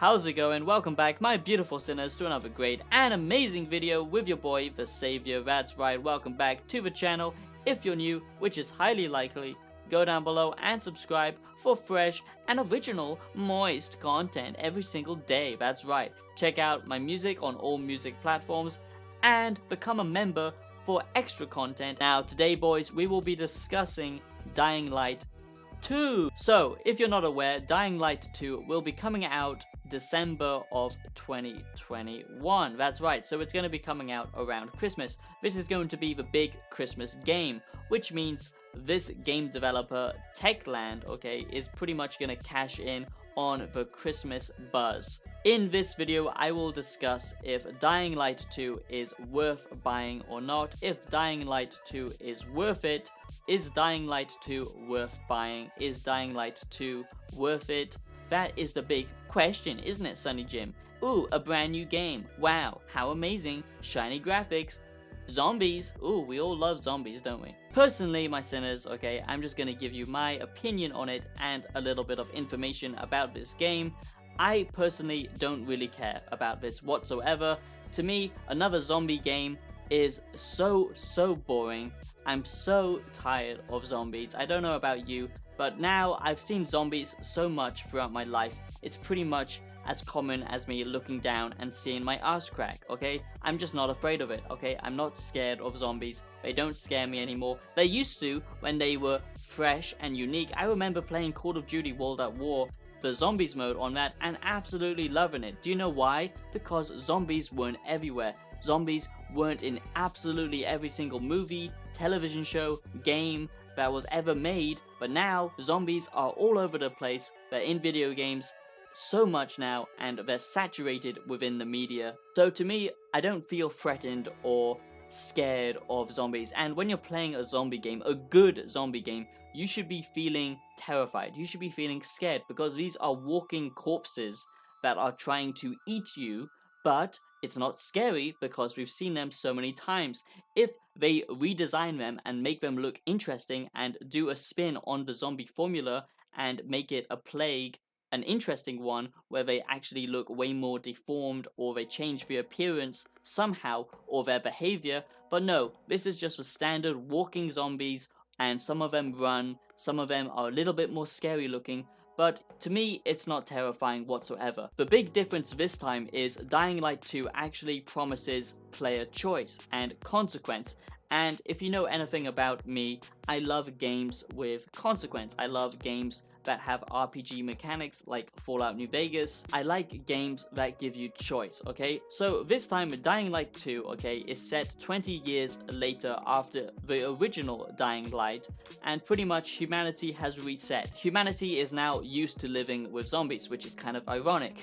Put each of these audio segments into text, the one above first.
How's it going? Welcome back, my beautiful sinners, to another great and amazing video with your boy, the Savior. That's right, welcome back to the channel. If you're new, which is highly likely, go down below and subscribe for fresh and original, moist content every single day. That's right, check out my music on all music platforms and become a member for extra content. Now, today, boys, we will be discussing Dying Light 2. So, if you're not aware, Dying Light 2 will be coming out December of 2021. That's right, so it's going to be coming out around Christmas. This is going to be the big Christmas game, which means this game developer, Techland, okay, is pretty much going to cash in on the Christmas buzz. In this video, I will discuss if Dying Light 2 is worth buying or not, if Dying Light 2 is worth it, is Dying Light 2 worth buying, is Dying Light 2 worth it? That is the big question, isn't it, Sunny Jim? Ooh, a brand new game. Wow, how amazing. Shiny graphics. Zombies. Ooh, we all love zombies, don't we? Personally, my sinners, okay, I'm just gonna give you my opinion on it and a little bit of information about this game. I personally don't really care about this whatsoever. To me, another zombie game is so boring. I'm so tired of zombies. I don't know about you, but now I've seen zombies so much throughout my life, it's pretty much as common as me looking down and seeing my ass crack, okay? I'm just not afraid of it, okay? I'm not scared of zombies. They don't scare me anymore. They used to when they were fresh and unique. I remember playing Call of Duty World at War, the zombies mode on that, and absolutely loving it. Do you know why? Because zombies weren't everywhere. Zombies weren't in absolutely every single movie, television show, game that was ever made, but now zombies are all over the place. They're in video games so much now, and they're saturated within the media. So to me, I don't feel threatened or scared of zombies. And when you're playing a zombie game, a good zombie game, you should be feeling terrified. You should be feeling scared, because these are walking corpses that are trying to eat you, but it's not scary because we've seen them so many times. If they redesign them and make them look interesting and do a spin on the zombie formula and make it a plague, an interesting one where they actually look way more deformed, or they change their appearance somehow or their behavior, but no, this is just the standard walking zombies, and some of them run, some of them are a little bit more scary looking, but to me, it's not terrifying whatsoever. The big difference this time is Dying Light 2 actually promises player choice and consequence. And if you know anything about me, I love games with consequence. I love games that have RPG mechanics like Fallout New Vegas. I like games that give you choice, okay? So this time, Dying Light 2, okay, is set 20 years later after the original Dying Light, and pretty much humanity has reset. Humanity is now used to living with zombies, which is kind of ironic.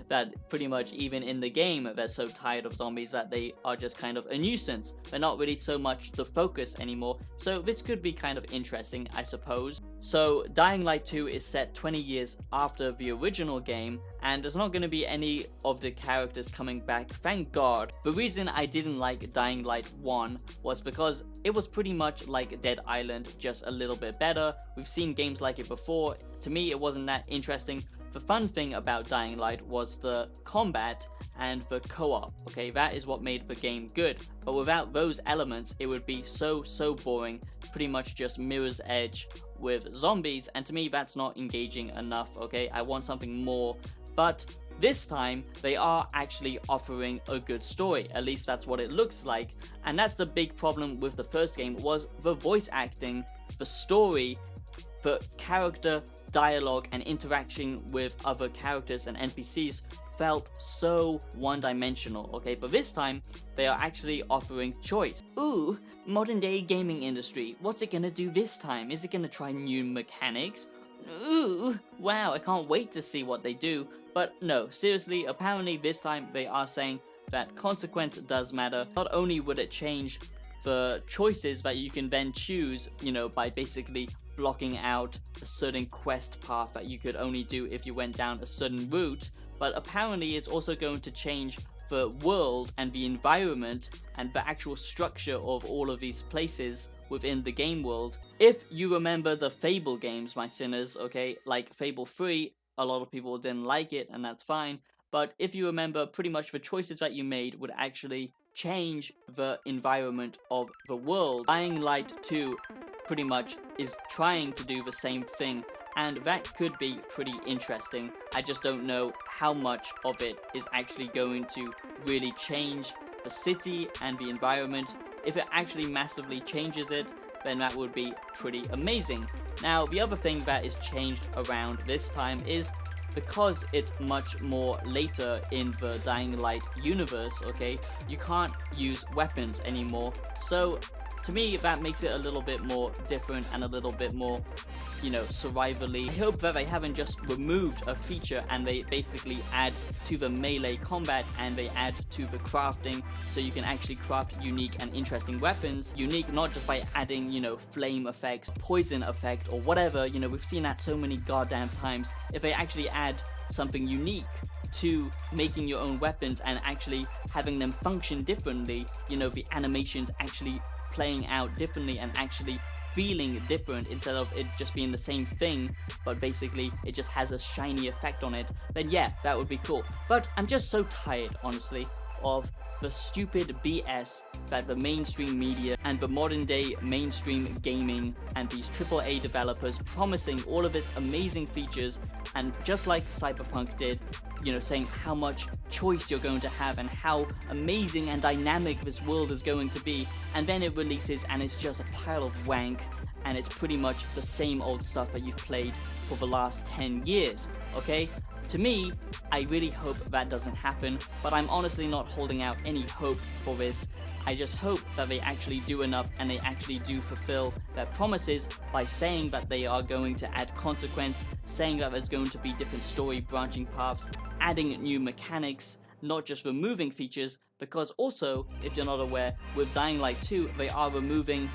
That pretty much even in the game, they're so tired of zombies that they are just kind of a nuisance. They're not really so much the focus anymore, so this could be kind of interesting, I suppose. So Dying Light 2 is set 20 years after the original game, and there's not going to be any of the characters coming back, thank God. The reason I didn't like Dying Light 1 was because it was pretty much like Dead Island, just a little bit better. We've seen games like it before. To me, it wasn't that interesting. The fun thing about Dying Light was the combat and the co-op, okay? That is what made the game good. But without those elements, it would be so boring, pretty much just Mirror's Edge with zombies, and to me that's not engaging enough, okay? I want something more, but this time they are actually offering a good story, at least that's what it looks like, and that's the big problem with the first game, was the voice acting, the story, the character dialogue and interaction with other characters and NPCs felt so one-dimensional, okay? But this time, they are actually offering choice. Ooh, modern day gaming industry, what's it gonna do this time? Is it gonna try new mechanics? Ooh, wow, I can't wait to see what they do. But no, seriously, apparently this time they are saying that consequence does matter. Not only would it change the choices that you can then choose, you know, by basically blocking out a certain quest path that you could only do if you went down a certain route, but apparently it's also going to change the world and the environment and the actual structure of all of these places within the game world. If you remember the Fable games, my sinners, okay, like Fable 3, a lot of people didn't like it, and that's fine. But if you remember, pretty much the choices that you made would actually change the environment of the world. Dying Light 2 pretty much is trying to do the same thing, and that could be pretty interesting. I just don't know how much of it is actually going to really change the city and the environment. If it actually massively changes it, then that would be pretty amazing. Now, the other thing that is changed around this time is because it's much more later in the Dying Light universe, okay, you can't use weapons anymore. So to me, that makes it a little bit more different and a little bit more, you know, survivally. I hope that they haven't just removed a feature and they basically add to the melee combat and they add to the crafting, so you can actually craft unique and interesting weapons. Unique not just by adding, you know, flame effects, poison effect, or whatever. You know, we've seen that so many goddamn times. If they actually add something unique to making your own weapons and actually having them function differently, you know, the animations actually playing out differently and actually feeling different instead of it just being the same thing, but basically it just has a shiny effect on it, then yeah, that would be cool. But I'm just so tired, honestly, of the stupid BS that the mainstream media and the modern day mainstream gaming and these AAA developers promising all of its amazing features, and just like Cyberpunk did, you know, saying how much choice you're going to have and how amazing and dynamic this world is going to be, and then it releases and it's just a pile of wank, and it's pretty much the same old stuff that you've played for the last 10 years, okay? To me, I really hope that doesn't happen, but I'm honestly not holding out any hope for this. I just hope that they actually do enough and they actually do fulfill their promises by saying that they are going to add consequence, saying that there's going to be different story branching paths, adding new mechanics, not just removing features, because also, if you're not aware, with Dying Light 2, they are removing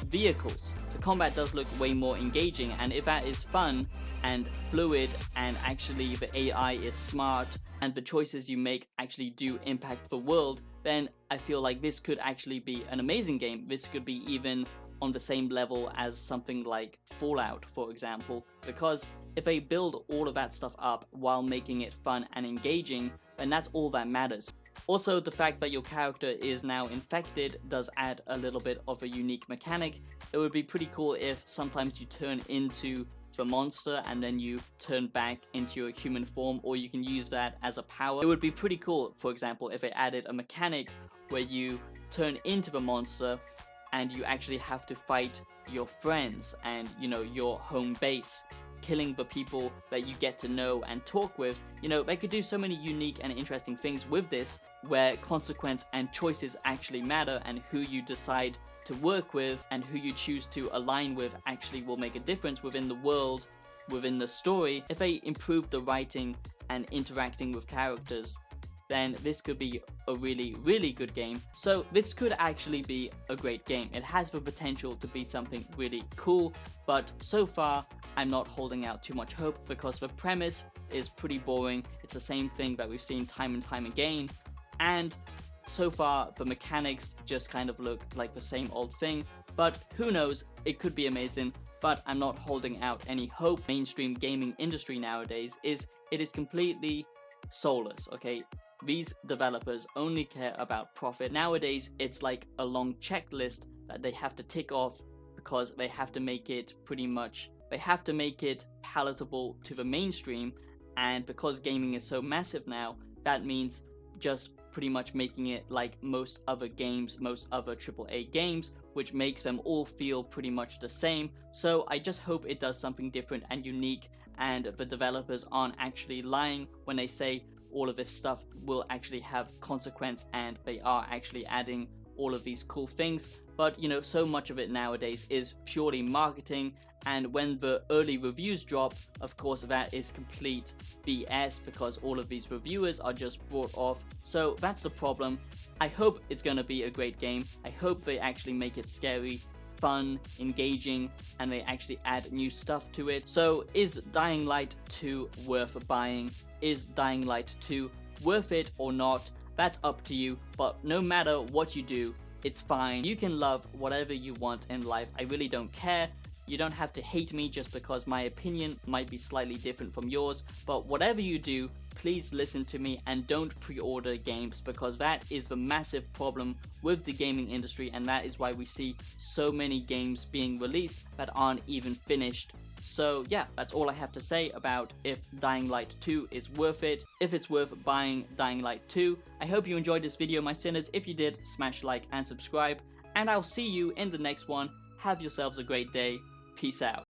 vehicles. The combat does look way more engaging, and if that is fun and fluid and actually the AI is smart and the choices you make actually do impact the world, then I feel like this could actually be an amazing game. This could be even on the same level as something like Fallout, for example, because if they build all of that stuff up while making it fun and engaging, then that's all that matters. Also, the fact that your character is now infected does add a little bit of a unique mechanic. It would be pretty cool if sometimes you turn into the monster and then you turn back into your human form, or you can use that as a power. It would be pretty cool, for example, if they added a mechanic where you turn into the monster and you actually have to fight your friends and, you know, your home base, killing the people that you get to know and talk with. You know, they could do so many unique and interesting things with this, where consequence and choices actually matter, and who you decide to work with and who you choose to align with actually will make a difference within the world, within the story. If they improve the writing and interacting with characters, then this could be a really, really good game. So this could actually be a great game. It has the potential to be something really cool, but so far I'm not holding out too much hope because the premise is pretty boring. It's the same thing that we've seen time and time again, and so far the mechanics just kind of look like the same old thing. But who knows, it could be amazing, but I'm not holding out any hope. Mainstream gaming industry nowadays is completely soulless, okay? These developers only care about profit. Nowadays, it's like a long checklist that they have to tick off because they have to make it palatable to the mainstream, and because gaming is so massive now, that means just pretty much making it like most other games, most other AAA games, which makes them all feel pretty much the same. So I just hope it does something different and unique, and the developers aren't actually lying when they say all of this stuff will actually have consequence and they are actually adding all of these cool things. But you know, so much of it nowadays is purely marketing, and when the early reviews drop, of course that is complete BS because all of these reviewers are just brought off. So that's the problem. I hope it's gonna be a great game. I hope they actually make it scary, fun, engaging, and they actually add new stuff to it. So is Dying Light 2 worth buying? Is Dying Light 2 worth it or not? That's up to you, but no matter what you do, it's fine. You can love whatever you want in life. I really don't care. You don't have to hate me just because my opinion might be slightly different from yours, but whatever you do, please listen to me and don't pre-order games, because that is the massive problem with the gaming industry, and that is why we see so many games being released that aren't even finished. So yeah, that's all I have to say about if Dying Light 2 is worth it, if it's worth buying Dying Light 2. I hope you enjoyed this video, my sinners. If you did, smash like and subscribe, and I'll see you in the next one. Have yourselves a great day. Peace out.